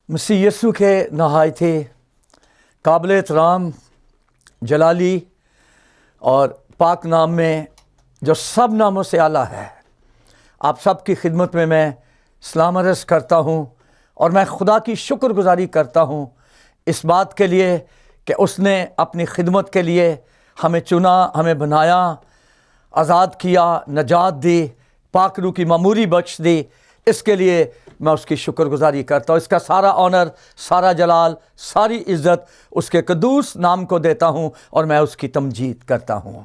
مسیح یسوع کے نہایت ہی قابل احترام جلالی اور پاک نام میں جو سب ناموں سے اعلیٰ ہے، آپ سب کی خدمت میں سلام عرض کرتا ہوں، اور میں خدا کی شکر گزاری کرتا ہوں اس بات کے لیے کہ اس نے اپنی خدمت کے لیے ہمیں چنا، ہمیں بنایا، آزاد کیا، نجات دی، پاک روح کی معموری بخش دی۔ اس کے لیے میں اس کی شکر گزاری کرتا ہوں۔ اس کا سارا آنر، سارا جلال، ساری عزت اس کے قدوس نام کو دیتا ہوں، اور میں اس کی تمجید کرتا ہوں۔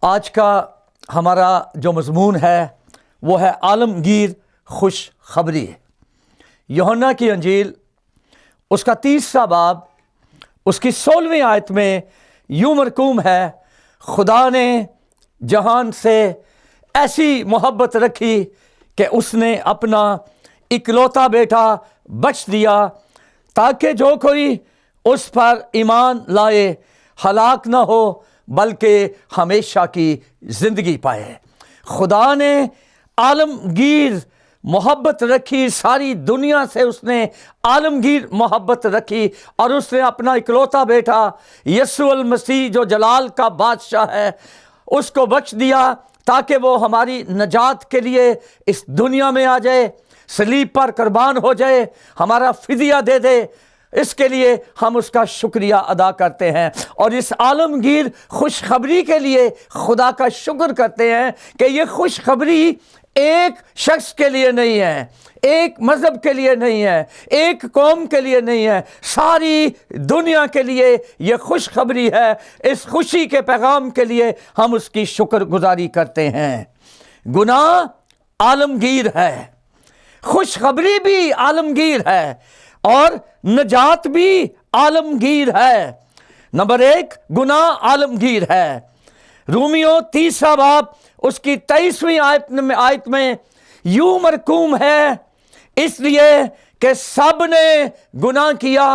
آج کا ہمارا جو مضمون ہے وہ ہے عالمگیر خوش خبری۔ یوحنا کی انجیل اس کا 30واں باب اس کی 16ویں آیت میں یوں مرقوم ہے، خدا نے جہان سے ایسی محبت رکھی کہ اس نے اپنا اکلوتا بیٹا بخش دیا، تاکہ جو کوئی اس پر ایمان لائے ہلاک نہ ہو بلکہ ہمیشہ کی زندگی پائے۔ خدا نے عالمگیر محبت رکھی، ساری دنیا سے اس نے عالمگیر محبت رکھی، اور اس نے اپنا اکلوتا بیٹا یسوع المسیح جو جلال کا بادشاہ ہے اس کو بخش دیا، تاکہ وہ ہماری نجات کے لیے اس دنیا میں آ جائے، صلیب پر قربان ہو جائے، ہمارا فدیہ دے دے۔ اس کے لیے ہم اس کا شکریہ ادا کرتے ہیں، اور اس عالمگیر خوشخبری کے لیے خدا کا شکر کرتے ہیں کہ یہ خوشخبری ایک شخص کے لیے نہیں ہے، ایک مذہب کے لیے نہیں ہے، ایک قوم کے لیے نہیں ہے، ساری دنیا کے لیے یہ خوشخبری ہے۔ اس خوشی کے پیغام کے لیے ہم اس کی شکر گزاری کرتے ہیں۔ گناہ عالمگیر ہے، خوشخبری بھی عالمگیر ہے، اور نجات بھی عالمگیر ہے۔ نمبر 1، گناہ عالمگیر ہے۔ رومیوں 30واں باب اس کی 23ویں آیت میں یوں مرقوم ہے، اس لیے کہ سب نے گناہ کیا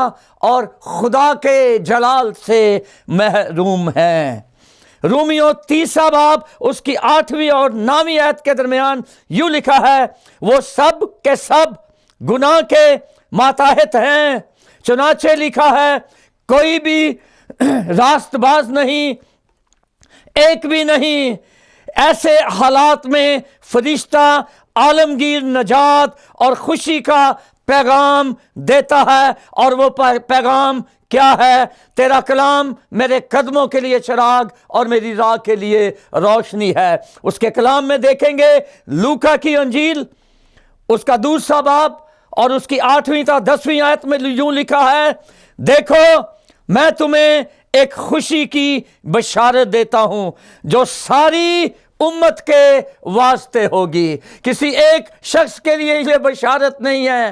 اور خدا کے جلال سے محروم ہیں۔ رومیوں 30واں باب اس کی 8ویں اور 9ویں آیت کے درمیان یوں لکھا ہے، وہ سب کے سب گناہ کے ماتحت ہیں، چنانچہ لکھا ہے، کوئی بھی راست باز نہیں، ایک بھی نہیں۔ ایسے حالات میں فرشتہ عالمگیر نجات اور خوشی کا پیغام دیتا ہے، اور وہ پیغام کیا ہے؟ تیرا کلام میرے قدموں کے لیے چراغ اور میری راہ کے لیے روشنی ہے۔ اس کے کلام میں دیکھیں گے لوکا کی انجیل اس کا 2واں باب اور اس کی 8ویں تا 10ویں آیت میں یوں لکھا ہے، دیکھو میں تمہیں ایک خوشی کی بشارت دیتا ہوں جو ساری امت کے واسطے ہوگی۔ کسی ایک شخص کے لیے یہ بشارت نہیں ہے،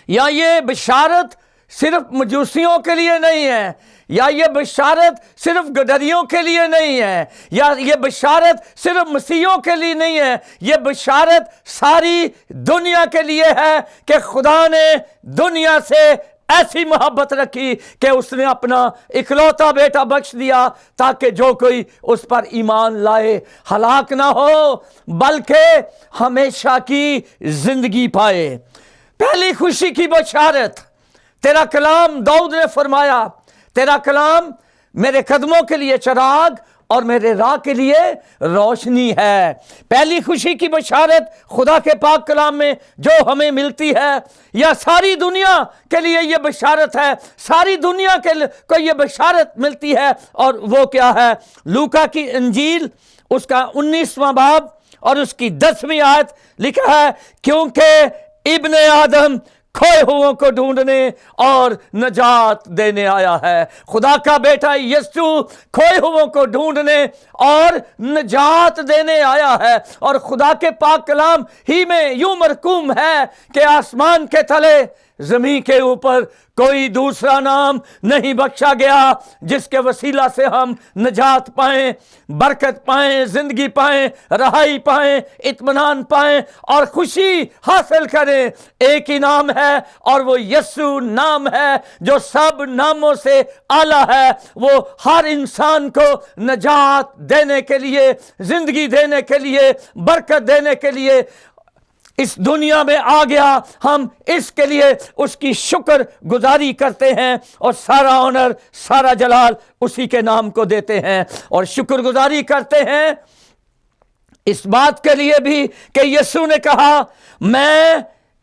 یا یہ بشارت صرف مجوسیوں کے لیے نہیں ہے، یا یہ بشارت صرف گدریوں کے لیے نہیں ہے، یا یہ بشارت صرف مسیحیوں کے لیے نہیں ہے، یہ بشارت ساری دنیا کے لیے ہے کہ خدا نے دنیا سے ایسی محبت رکھی کہ اس نے اپنا اکلوتا بیٹا بخش دیا، تاکہ جو کوئی اس پر ایمان لائے ہلاک نہ ہو بلکہ ہمیشہ کی زندگی پائے۔ پہلی خوشی کی بشارت، تیرا کلام، داؤد نے فرمایا، تیرا کلام میرے قدموں کے لیے چراغ اور میرے راہ کے لیے روشنی ہے۔ پہلی خوشی کی بشارت خدا کے پاک کلام میں جو ہمیں ملتی ہے، یا ساری دنیا کے لیے یہ بشارت ہے، ساری دنیا کو یہ بشارت ملتی ہے، اور وہ کیا ہے؟ لوکا کی انجیل اس کا 19واں باب اور اس کی 10ویں آیت لکھا ہے، کیونکہ ابن آدم کھوئے ہوں کو ڈھونڈنے اور نجات دینے آیا ہے۔ خدا کا بیٹا یسوع کھوئے ہوں کو ڈھونڈنے اور نجات دینے آیا ہے، اور خدا کے پاک کلام ہی میں یوں مرقوم ہے کہ آسمان کے تلے، زمین کے اوپر کوئی دوسرا نام نہیں بخشا گیا جس کے وسیلہ سے ہم نجات پائیں، برکت پائیں، زندگی پائیں، رہائی پائیں، اطمینان پائیں اور خوشی حاصل کریں۔ ایک ہی نام ہے، اور وہ یسوع نام ہے جو سب ناموں سے اعلیٰ ہے۔ وہ ہر انسان کو نجات دینے کے لیے، زندگی دینے کے لیے، برکت دینے کے لیے اس دنیا میں آ گیا، ہم اس کے لیے اس کی شکر گزاری کرتے ہیں اور سارا آنر، سارا جلال اسی کے نام کو دیتے ہیں، اور شکر گزاری کرتے ہیں اس بات کے لیے بھی کہ یسوع نے کہا میں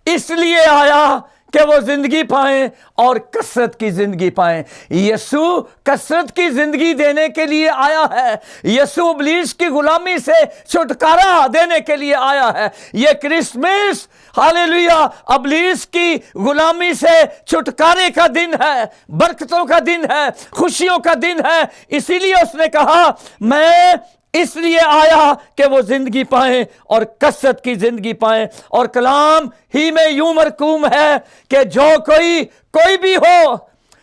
اس لیے آیا کہ وہ زندگی پائیں اور کثرت کی زندگی پائیں۔ یسوع کثرت کی زندگی دینے کے لیے آیا ہے، یسوع ابلیس کی غلامی سے چھٹکارا دینے کے لیے آیا ہے۔ یہ کرسمس ہاللیلویا ابلیس کی غلامی سے چھٹکارے کا دن ہے، برکتوں کا دن ہے، خوشیوں کا دن ہے۔ اسی لیے اس نے کہا میں اس لیے آیا کہ وہ زندگی پائیں اور کثرت کی زندگی پائیں، اور کلام ہی میں یوں مرقوم ہے کہ جو کوئی بھی ہو،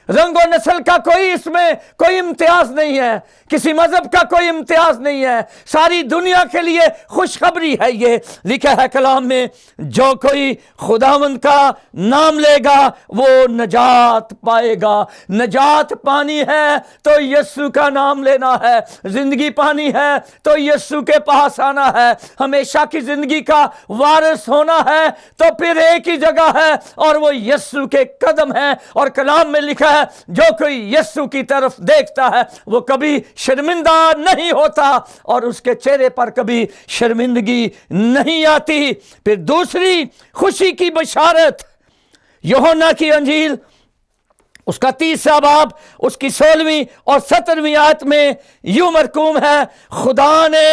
رنگ و نسل کا کوئی اس میں کوئی امتیاز نہیں ہے، کسی مذہب کا کوئی امتیاز نہیں ہے، ساری دنیا کے لیے خوشخبری ہے۔ یہ لکھا ہے کلام میں، جو کوئی خداوند کا نام لے گا وہ نجات پائے گا۔ نجات پانی ہے تو یسوع کا نام لینا ہے، زندگی پانی ہے تو یسوع کے پاس آنا ہے، ہمیشہ کی زندگی کا وارث ہونا ہے تو پھر ایک ہی جگہ ہے اور وہ یسوع کے قدم ہے۔ اور کلام میں لکھا ہے جو کوئی یسوع کی طرف دیکھتا ہے وہ کبھی شرمندہ نہیں ہوتا اور اس کے چہرے پر کبھی شرمندگی نہیں آتی۔ پھر دوسری خوشی کی بشارت یوحنا کی انجیل اس کا 30واں باب اس کی 16ویں اور 17ویں آیت میں یوں مرقوم ہے، خدا نے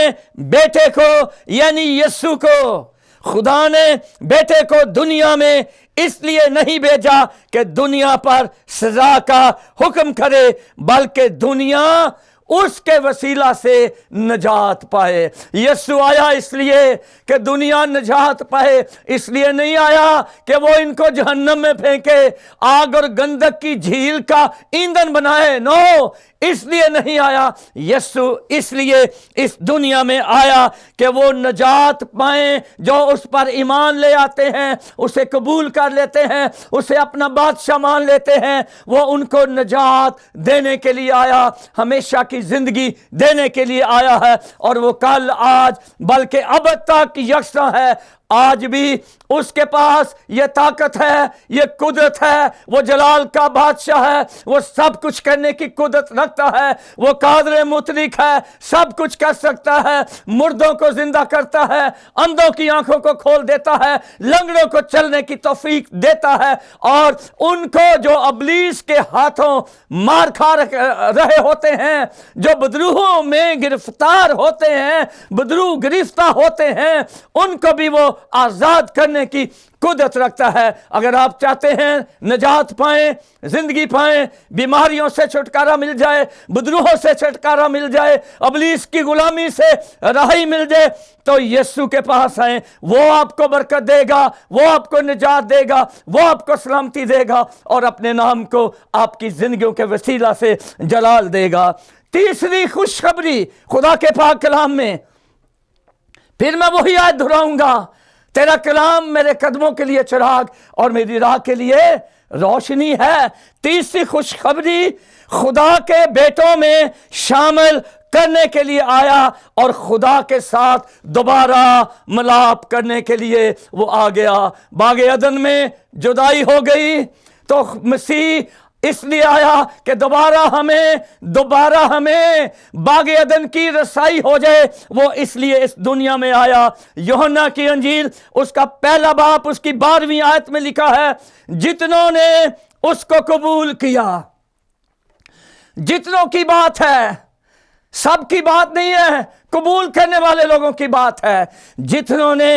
بیٹے کو یعنی یسوع کو، خدا نے بیٹے کو دنیا میں اس لیے نہیں بھیجا کہ دنیا پر سزا کا حکم کرے، بلکہ دنیا اس کے وسیلہ سے نجات پائے۔ یسوع آیا اس لیے کہ دنیا نجات پائے، اس لیے نہیں آیا کہ وہ ان کو جہنم میں پھینکے، آگ اور گندک کی جھیل کا ایندھن بنائے، نو، اس لیے نہیں آیا۔ یسوع اس لیے اس دنیا میں آیا کہ وہ نجات پائیں، جو اس پر ایمان لے آتے ہیں، اسے قبول کر لیتے ہیں، اسے اپنا بادشاہ مان لیتے ہیں، وہ ان کو نجات دینے کے لیے آیا، ہمیشہ کی زندگی دینے کے لیے آیا ہے، اور وہ کل، آج، بلکہ ابد تک یکساں ہے۔ آج بھی اس کے پاس یہ طاقت ہے، یہ قدرت ہے، وہ جلال کا بادشاہ ہے، وہ سب کچھ کرنے کی قدرت رکھتا ہے، وہ قادر مطلق ہے، سب کچھ کر سکتا ہے، مردوں کو زندہ کرتا ہے، اندھوں کی آنکھوں کو کھول دیتا ہے، لنگڑوں کو چلنے کی توفیق دیتا ہے، اور ان کو جو ابلیس کے ہاتھوں مار کھا رہے ہوتے ہیں، جو بدروہوں میں گرفتار ہوتے ہیں، بدروہ گرفتہ ہوتے ہیں، ان کو بھی وہ آزاد کرنے کی قدرت رکھتا ہے۔ اگر آپ چاہتے ہیں نجات پائیں، زندگی پائیں، بیماریوں سے چھٹکارا مل جائے، بدروہوں سے چھٹکارا مل جائے، ابلیس کی غلامی سے رہائی مل جائے، تو یسوع کے پاس آئیں، وہ آپ کو برکت دے گا، وہ آپ کو نجات دے گا، وہ آپ کو سلامتی دے گا، اور اپنے نام کو آپ کی زندگیوں کے وسیلہ سے جلال دے گا۔ تیسری خوشخبری خدا کے پاک کلام میں، پھر میں وہی آیت دہراؤں گا، تیرا کلام میرے قدموں کے لیے چراغ اور میری راہ کے لیے روشنی ہے۔ تیسری خوشخبری خدا کے بیٹوں میں شامل کرنے کے لیے آیا اور خدا کے ساتھ دوبارہ ملاپ کرنے کے لیے وہ آ گیا۔ باغ عدن میں جدائی ہو گئی تو مسیح اس لیے آیا کہ دوبارہ ہمیں باغ عدن کی رسائی ہو جائے، وہ اس لیے اس دنیا میں آیا۔ یوحنا کی انجیل اس کا 1 باب اس کی 12ویں آیت میں لکھا ہے، جتنوں نے اس کو قبول کیا، جتنوں کی بات ہے، سب کی بات نہیں ہے، قبول کرنے والے لوگوں کی بات ہے، جتنوں نے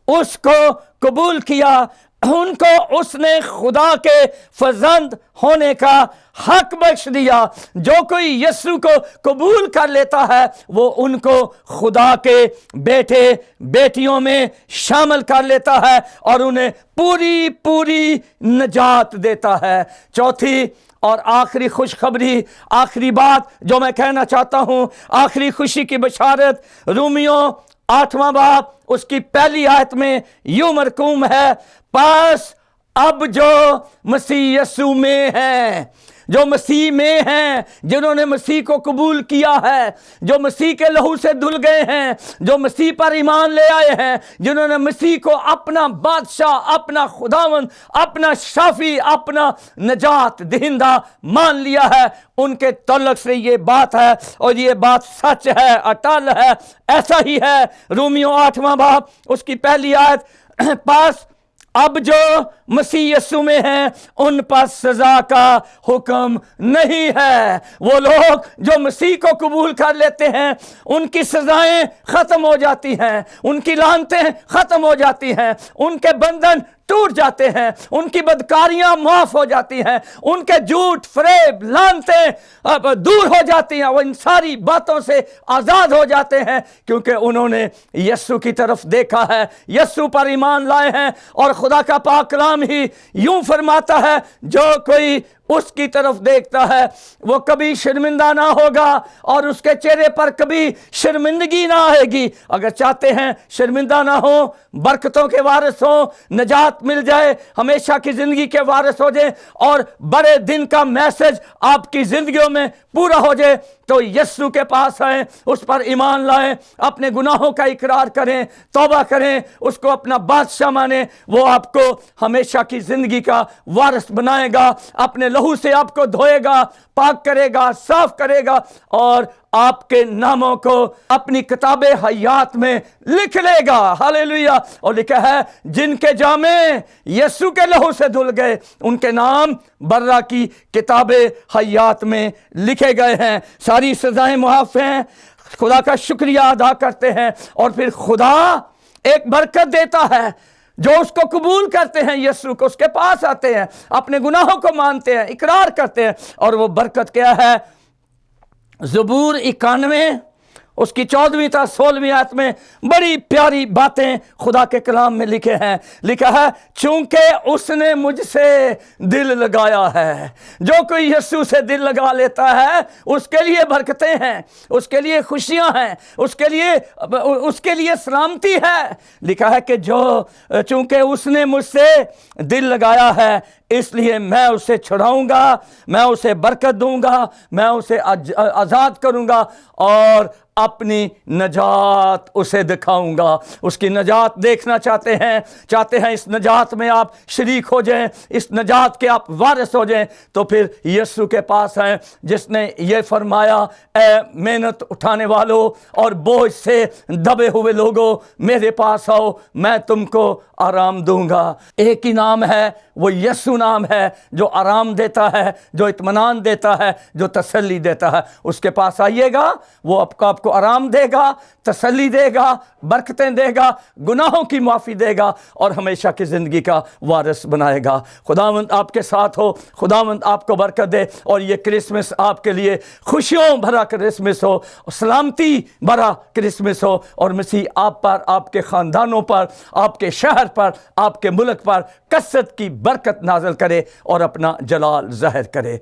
اس کو قبول کیا ان کو اس نے خدا کے فرزند ہونے کا حق بخش دیا۔ جو کوئی یسوع کو قبول کر لیتا ہے وہ ان کو خدا کے بیٹے بیٹیوں میں شامل کر لیتا ہے اور انہیں پوری نجات دیتا ہے۔ چوتھی اور آخری خوشخبری، آخری بات جو میں کہنا چاہتا ہوں، آخری خوشی کی بشارت رومیوں 8واں باب اس کی 1 آیت میں یوں مرقوم ہے، پس اب جو مسیح یسوع میں ہے، جو مسیح میں ہیں، جنہوں نے مسیح کو قبول کیا ہے، جو مسیح کے لہو سے دھل گئے ہیں، جو مسیح پر ایمان لے آئے ہیں، جنہوں نے مسیح کو اپنا بادشاہ، اپنا خداوند، اپنا شافی، اپنا نجات دہندہ مان لیا ہے، ان کے تعلق سے یہ بات ہے، اور یہ بات سچ ہے، اٹل ہے، ایسا ہی ہے۔ رومیو 8واں باب اس کی پہلی آیت، پاس اب جو مسیح یسوع میں ہیں ان پر سزا کا حکم نہیں ہے۔ وہ لوگ جو مسیح کو قبول کر لیتے ہیں ان کی سزائیں ختم ہو جاتی ہیں، ان کی لعنتیں ختم ہو جاتی ہیں، ان کے بندھن ٹوٹ جاتے ہیں، ان کی بدکاریاں معاف ہو جاتی ہیں، ان کے جھوٹ، فریب، لعنتیں دور ہو جاتی ہیں، وہ ان ساری باتوں سے آزاد ہو جاتے ہیں، کیونکہ انہوں نے یسوع کی طرف دیکھا ہے، یسوع پر ایمان لائے ہیں۔ اور خدا کا پاک کلام ہی یوں فرماتا ہے، جو کوئی اس کی طرف دیکھتا ہے وہ کبھی شرمندہ نہ ہوگا، اور اس کے چہرے پر کبھی شرمندگی نہ آئے گی۔ اگر چاہتے ہیں شرمندہ نہ ہو، برکتوں کے وارث ہوں، نجات مل جائے، ہمیشہ کی زندگی کے وارث ہو جائیں، اور بڑے دن کا میسج آپ کی زندگیوں میں پورا ہو جائے، تو یسوع کے پاس آئیں، اس پر ایمان لائیں، اپنے گناہوں کا اقرار کریں، توبہ کریں، اس کو اپنا بادشاہ مانیں۔ وہ آپ کو ہمیشہ کی زندگی کا وارث بنائے گا، اپنے لہو سے آپ کو دھوئے گا، پاک کرے گا، صاف کرے گا، اور آپ کے ناموں کو اپنی کتاب حیات میں لکھ لے گا۔ ہاللیلویہ۔ اور لکھا ہے، جن کے جامے یسوع کے لہو سے دھل گئے ان کے نام برہ کی کتاب حیات میں لکھے گئے ہیں۔ ساری سزائیں معاف ہیں، خدا کا شکریہ ادا کرتے ہیں، اور پھر خدا ایک برکت دیتا ہے۔ جو اس کو قبول کرتے ہیں، یسوع کو، اس کے پاس آتے ہیں، اپنے گناہوں کو مانتے ہیں، اقرار کرتے ہیں، اور وہ برکت کیا ہے؟ زبور 91 اس کی 14ویں تا 16ویں آیت میں بڑی پیاری باتیں خدا کے کلام میں لکھے ہیں۔ لکھا ہے، چونکہ اس نے مجھ سے دل لگایا ہے۔ جو کوئی یسوع سے دل لگا لیتا ہے اس کے لیے برکتیں ہیں، اس کے لیے خوشیاں ہیں، اس کے لیے سلامتی ہے۔ لکھا ہے کہ چونکہ اس نے مجھ سے دل لگایا ہے، اس لیے میں اسے چھڑاؤں گا، میں اسے برکت دوں گا، میں اسے آزاد کروں گا، اور اپنی نجات اسے دکھاؤں گا۔ اس کی نجات دیکھنا چاہتے ہیں اس نجات میں آپ شریک ہو جائیں، اس نجات کے آپ وارث ہو جائیں، تو پھر یسوع کے پاس آئیں، جس نے یہ فرمایا، اے محنت اٹھانے والوں اور بوجھ سے دبے ہوئے لوگوں، میرے پاس آؤ، میں تم کو آرام دوں گا۔ ایک ہی نام ہے، وہ یسوع نام ہے، جو آرام دیتا ہے، جو اطمینان دیتا ہے، جو تسلی دیتا ہے۔ اس کے پاس آئیے گا، وہ آپ کو آرام دے گا، تسلی دے گا، برکتیں دے گا، گناہوں کی معافی دے گا، اور ہمیشہ کی زندگی کا وارث بنائے گا۔ خداوند آپ کے ساتھ ہو، خداوند آپ کو برکت دے، اور یہ کرسمس آپ کے لیے خوشیوں بھرا کرسمس ہو، سلامتی بھرا کرسمس ہو، اور مسیح آپ پر، آپ کے خاندانوں پر، آپ کے شہر پر، آپ کے ملک پر کثرت کی برکت نازل کرے اور اپنا جلال ظاہر کرے۔